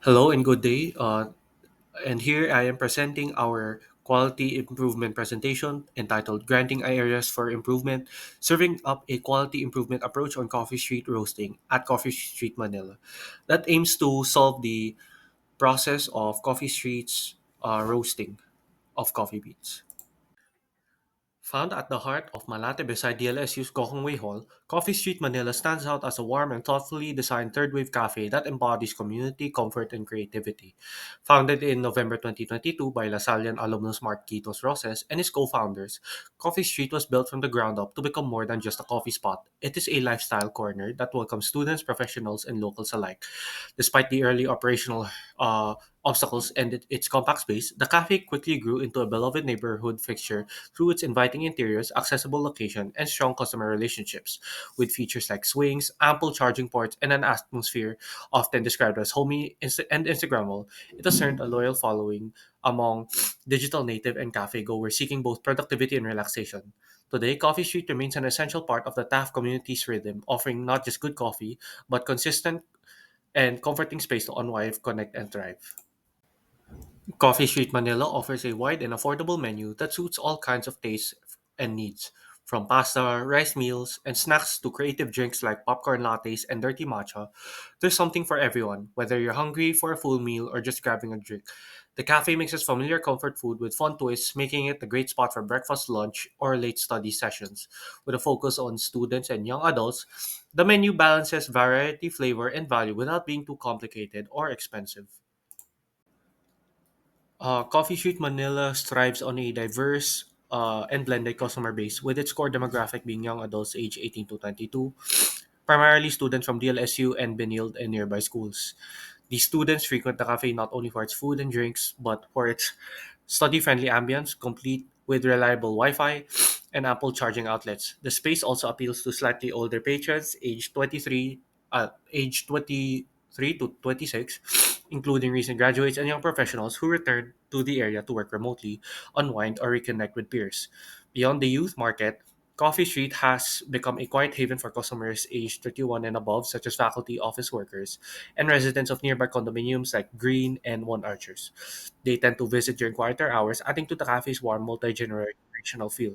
Hello and good day. And here I am presenting our quality improvement presentation entitled Granting Areas for Improvement, serving up a quality improvement approach on Coffee Street roasting at Coffee Street Manila. That aims to solve the process of Coffee Street's roasting of coffee beans. Found at the heart of Malate beside DLSU's Gokongwei Hall, Coffee Street Manila stands out as a warm and thoughtfully designed third wave cafe that embodies community, comfort, and creativity. Founded in November 2022 by Lasallian alumnus Mark Quitos Roses and his co founders, Coffee Street was built from the ground up to become more than just a coffee spot. It is a lifestyle corner that welcomes students, professionals, and locals alike. Despite the early operational obstacles and its compact space, the cafe quickly grew into a beloved neighborhood fixture through its inviting interiors, accessible location, and strong customer relationships. With features like swings, ample charging ports, and an atmosphere often described as homey and Instagrammable, it has earned a loyal following among digital native and cafe goers seeking both productivity and relaxation. Today, Coffee Street remains an essential part of the Taft community's rhythm, offering not just good coffee, but consistent and comforting space to unwind, connect, and thrive. Coffee Street Manila offers a wide and affordable menu that suits all kinds of tastes and needs. From pasta, rice meals, and snacks to creative drinks like popcorn lattes and dirty matcha, there's something for everyone, whether you're hungry for a full meal or just grabbing a drink. The cafe mixes familiar comfort food with fun twists, making it a great spot for breakfast, lunch, or late study sessions. With a focus on students and young adults, the menu balances variety, flavor, and value without being too complicated or expensive. Coffee Street Manila strives on a diverse and blended customer base, with its core demographic being young adults aged 18 to 22, primarily students from DLSU and Benilde and nearby schools. These students frequent the cafe not only for its food and drinks, but for its study-friendly ambience, complete with reliable Wi-Fi and ample charging outlets. The space also appeals to slightly older patrons, aged 23 to 26, including recent graduates and young professionals who return to the area to work remotely, unwind, or reconnect with peers. Beyond the youth market, Coffee Street has become a quiet haven for customers aged 31 and above, such as faculty, office workers, and residents of nearby condominiums like Green and One Archers. They tend to visit during quieter hours, adding to the cafe's warm, multi-generational feel.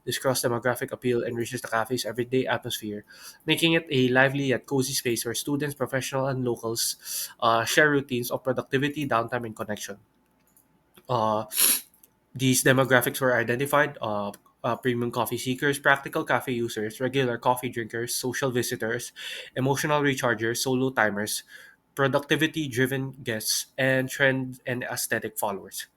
This cross-demographic appeal enriches the cafe's everyday atmosphere, making it a lively yet cozy space where students, professionals, and locals share routines of productivity, downtime, and connection. Uh, these demographics were identified: premium coffee seekers, practical cafe users, regular coffee drinkers, social visitors, emotional rechargers, solo timers, productivity driven guests, and trend and aesthetic followers.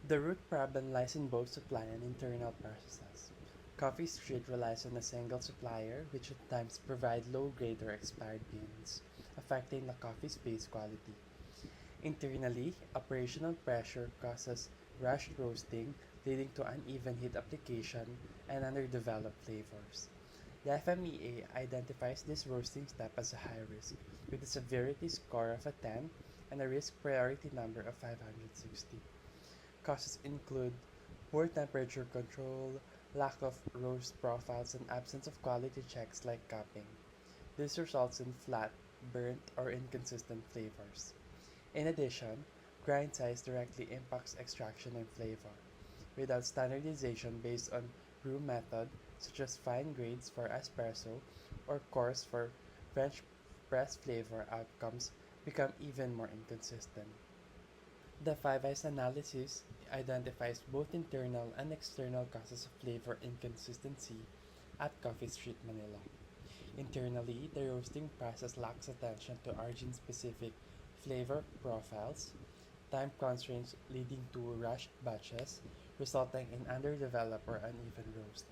The root problem lies in both supply and internal processes. Coffee Street relies on a single supplier, which at times provide low-grade or expired beans, affecting the coffee space quality. Internally, operational pressure causes rushed roasting, leading to uneven heat application and underdeveloped flavors. The FMEA identifies this roasting step as a high risk, with a severity score of a 10 and a risk priority number of 560. Causes include poor temperature control, lack of roast profiles, and absence of quality checks like cupping. This results in flat, burnt, or inconsistent flavors. In addition, grind size directly impacts extraction and flavor. Without standardization based on brew method, such as fine grades for espresso or coarse for French press, flavor outcomes become even more inconsistent. The 5 Eyes analysis identifies both internal and external causes of flavor inconsistency at Coffee Street Manila. Internally, the roasting process lacks attention to origin-specific flavor profiles, time constraints leading to rushed batches, resulting in underdeveloped or uneven roast.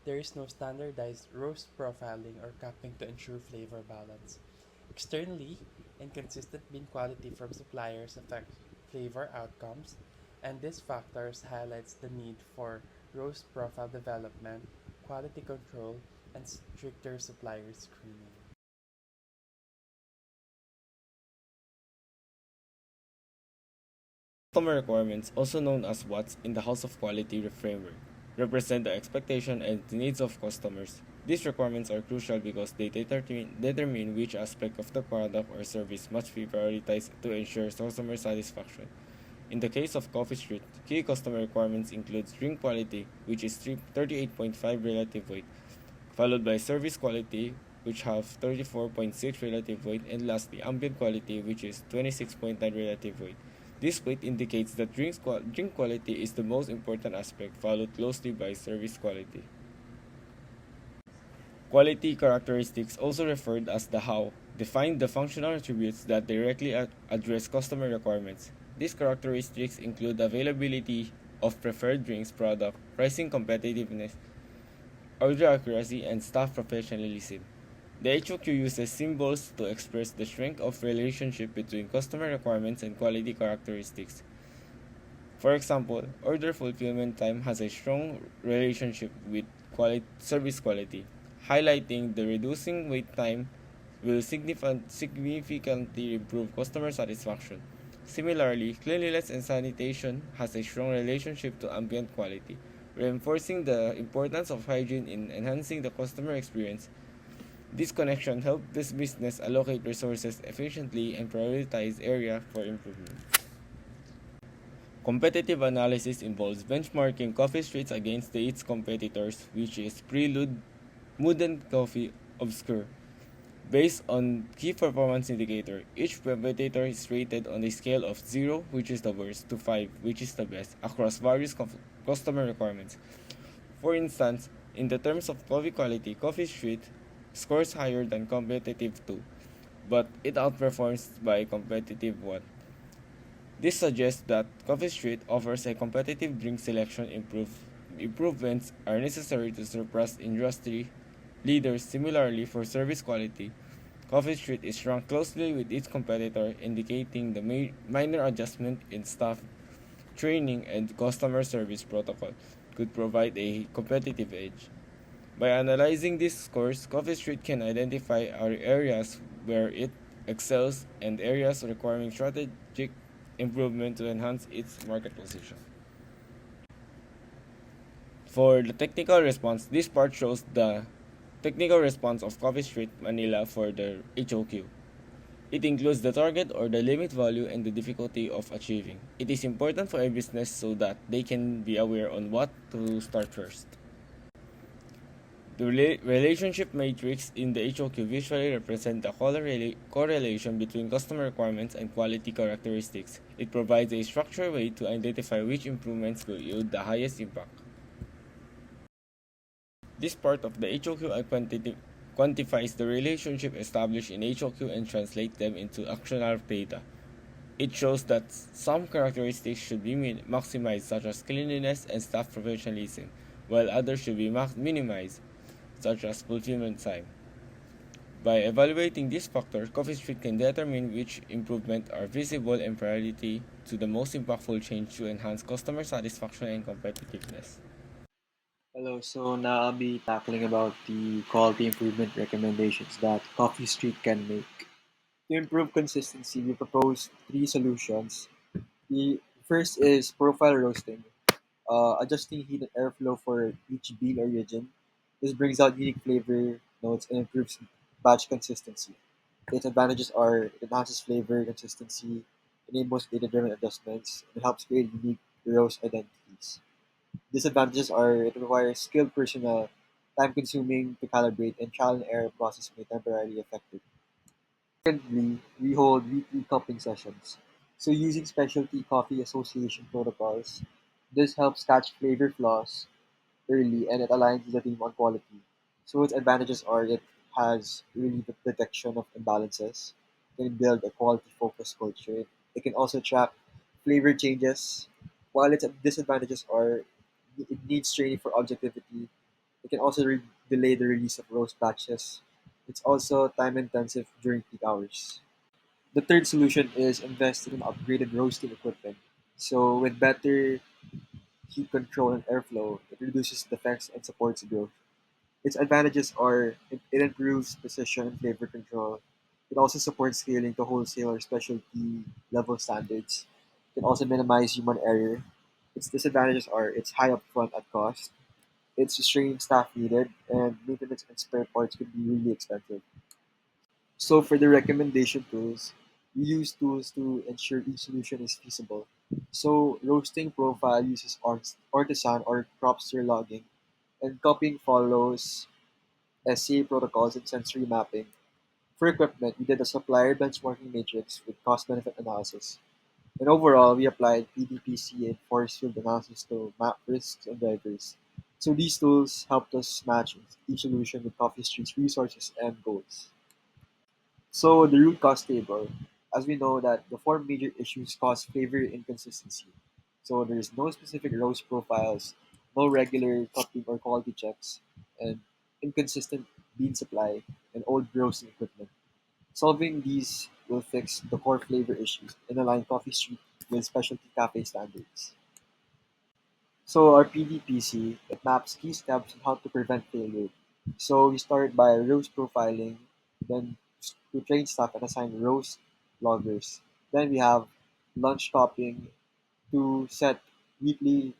There is no standardized roast profiling or cupping to ensure flavor balance. Externally, inconsistent bean quality from suppliers affects flavor outcomes, and this factors highlights the need for roast profile development, quality control, and stricter supplier screening. Customer requirements, also known as what's in the House of Quality framework, represent the expectation and the needs of customers. These requirements are crucial because they determine which aspect of the product or service must be prioritized to ensure customer satisfaction. In the case of Coffee Street, key customer requirements include drink quality, which is 38.5 relative weight, followed by service quality, which have 34.6 relative weight, and lastly, ambient quality, which is 26.9 relative weight. This weight indicates that drink quality is the most important aspect, followed closely by service quality. Quality characteristics, also referred as the how, define the functional attributes that directly address customer requirements. These characteristics include availability of preferred drinks product, pricing competitiveness, order accuracy, and staff professionalism. The HOQ uses symbols to express the strength of relationship between customer requirements and quality characteristics. For example, order fulfillment time has a strong relationship with service quality, highlighting the reducing wait time will significantly improve customer satisfaction. Similarly, cleanliness and sanitation has a strong relationship to ambient quality, reinforcing the importance of hygiene in enhancing the customer experience. This connection helps this business allocate resources efficiently and prioritize area for improvement. Competitive analysis involves benchmarking coffee streets against its competitors, which is Prelude, Mood and Coffee, Obscure. Based on key performance indicator, each competitor is rated on a scale of 0, which is the worst, to 5, which is the best, across various customer requirements. For instance, in the terms of coffee quality, Coffee Street scores higher than competitive 2, but it outperforms by competitive 1. This suggests that Coffee Street offers a competitive drink selection improvements are necessary to surpass industry leaders. Similarly, for service quality, Coffee Street is ranked closely with its competitor, indicating the minor adjustment in staff training and customer service protocol could provide a competitive edge. By analyzing these scores, Coffee Street can identify areas where it excels and areas requiring strategic improvement to enhance its market position. For the technical response, this part shows the technical response of Coffee Street Manila for the HOQ. It includes the target or the limit value and the difficulty of achieving. It is important for a business so that they can be aware on what to start first. The relationship matrix in the HOQ visually represents the correlation between customer requirements and quality characteristics. It provides a structured way to identify which improvements will yield the highest impact. This part of the HOQ quantifies the relationship established in HOQ and translates them into actionable data. It shows that some characteristics should be maximized, such as cleanliness and staff professionalism, while others should be minimized, such as fulfillment time. By evaluating these factors, Coffee Street can determine which improvements are visible and priority to the most impactful change to enhance customer satisfaction and competitiveness. Hello, so now I'll be tackling about the quality improvement recommendations that Coffee Street can make. To improve consistency, we propose three solutions. The first is profile roasting, adjusting heat and airflow for each bean or region. This brings out unique flavor notes and improves batch consistency. Its advantages are it enhances flavor consistency, enables data-driven adjustments, and helps create unique roast identities. Disadvantages are it requires skilled personnel, time consuming to calibrate, and trial and error process may temporarily affect it. Secondly, we hold weekly cupping sessions. So using specialty coffee association protocols, this helps catch flavor flaws early and it aligns the team on quality. So its advantages are it has early detection of imbalances, can build a quality focused culture. It can also track flavor changes. While its disadvantages are it needs training for objectivity. It can also delay the release of roast batches. It's also time intensive during peak hours. The third solution is investing in upgraded roasting equipment. So with better heat control and airflow, it reduces defects and supports growth. Its advantages are it improves precision and flavor control. It also supports scaling to wholesale or specialty level standards. It can also minimize human error. Its disadvantages are it's high upfront at cost. It's restraining staff needed, and maintenance and spare parts could be really expensive. So for the recommendation tools, we use tools to ensure each solution is feasible. So roasting profile uses artisan or crop stir logging, and cupping follows SCA protocols and sensory mapping. For equipment, we did a supplier benchmarking matrix with cost-benefit analysis. And overall, we applied PDPC and force field analysis to map risks and drivers. So these tools helped us match each solution with Coffee Street's resources and goals. So the root cause table, as we know that the four major issues cause flavor inconsistency. So there is no specific roast profiles, no regular cupping or quality checks, and inconsistent bean supply and old roasting equipment. Solving these will fix the core flavor issues and align Coffee Street with specialty cafe standards. So our PDPC, it maps key steps on how to prevent failure. So we start by roast profiling, then to train staff and assign roast loggers. Then we have lunch topping to set weekly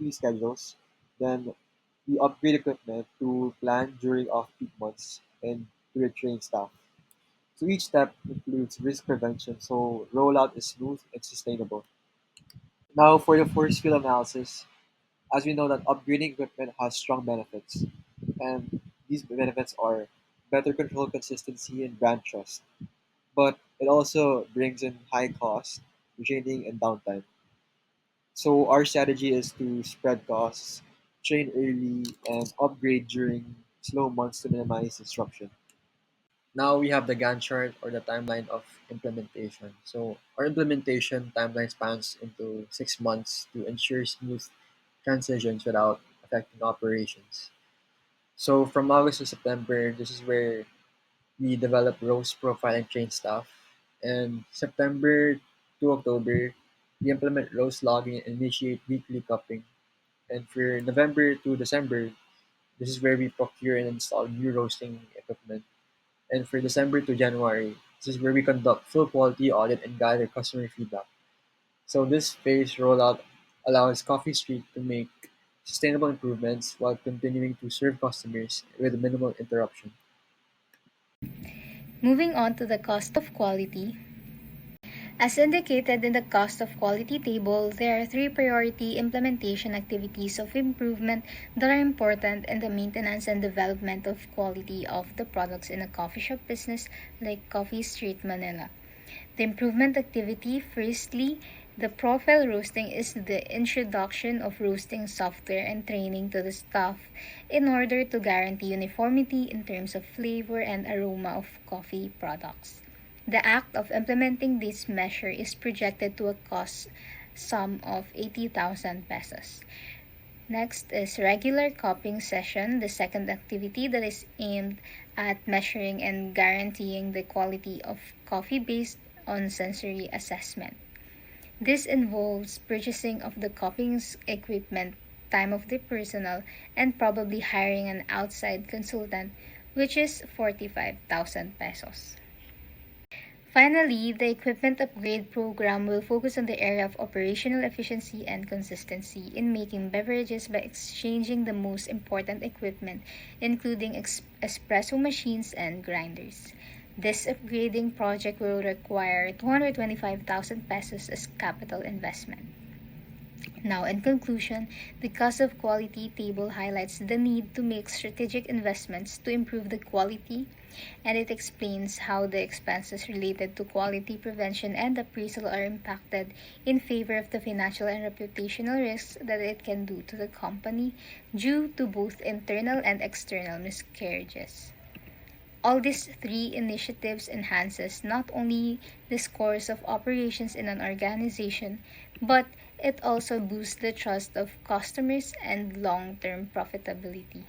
schedules. Then we upgrade equipment to plan during off-peak months and to retrain staff. So each step includes risk prevention, so rollout is smooth and sustainable. Now for the force field analysis, as we know that upgrading equipment has strong benefits, and these benefits are better control consistency and brand trust. But it also brings in high cost, training and downtime. So our strategy is to spread costs, train early, and upgrade during slow months to minimize disruption. Now we have the Gantt chart or the timeline of implementation. So our implementation timeline spans into 6 months to ensure smooth transitions without affecting operations. So from August to September, this is where we develop roast profile and train staff. And September to October, we implement roast logging and initiate weekly cupping. And for November to December, this is where we procure and install new roasting equipment. And for December to January, this is where we conduct full quality audit and gather customer feedback. So this phase rollout allows Coffee Street to make sustainable improvements while continuing to serve customers with minimal interruption. Moving on to the cost of quality. As indicated in the cost of quality table, there are three priority implementation activities of improvement that are important in the maintenance and development of quality of the products in a coffee shop business like Coffee Street Manila. The improvement activity, firstly, the profile roasting is the introduction of roasting software and training to the staff in order to guarantee uniformity in terms of flavor and aroma of coffee products. The act of implementing this measure is projected to a cost sum of 80,000 pesos. Next is regular copying session, the second activity that is aimed at measuring and guaranteeing the quality of coffee based on sensory assessment. This involves purchasing of the copying equipment, time of the personnel, and probably hiring an outside consultant, which is 45,000 pesos. Finally, the equipment upgrade program will focus on the area of operational efficiency and consistency in making beverages by exchanging the most important equipment, including espresso machines and grinders. This upgrading project will require 225,000 pesos as capital investment. Now, in conclusion, the cost of quality table highlights the need to make strategic investments to improve the quality, and it explains how the expenses related to quality prevention and appraisal are impacted in favor of the financial and reputational risks that it can do to the company due to both internal and external miscarriages. All these three initiatives enhances not only the scores of operations in an organization, but it also boosts the trust of customers and long-term profitability.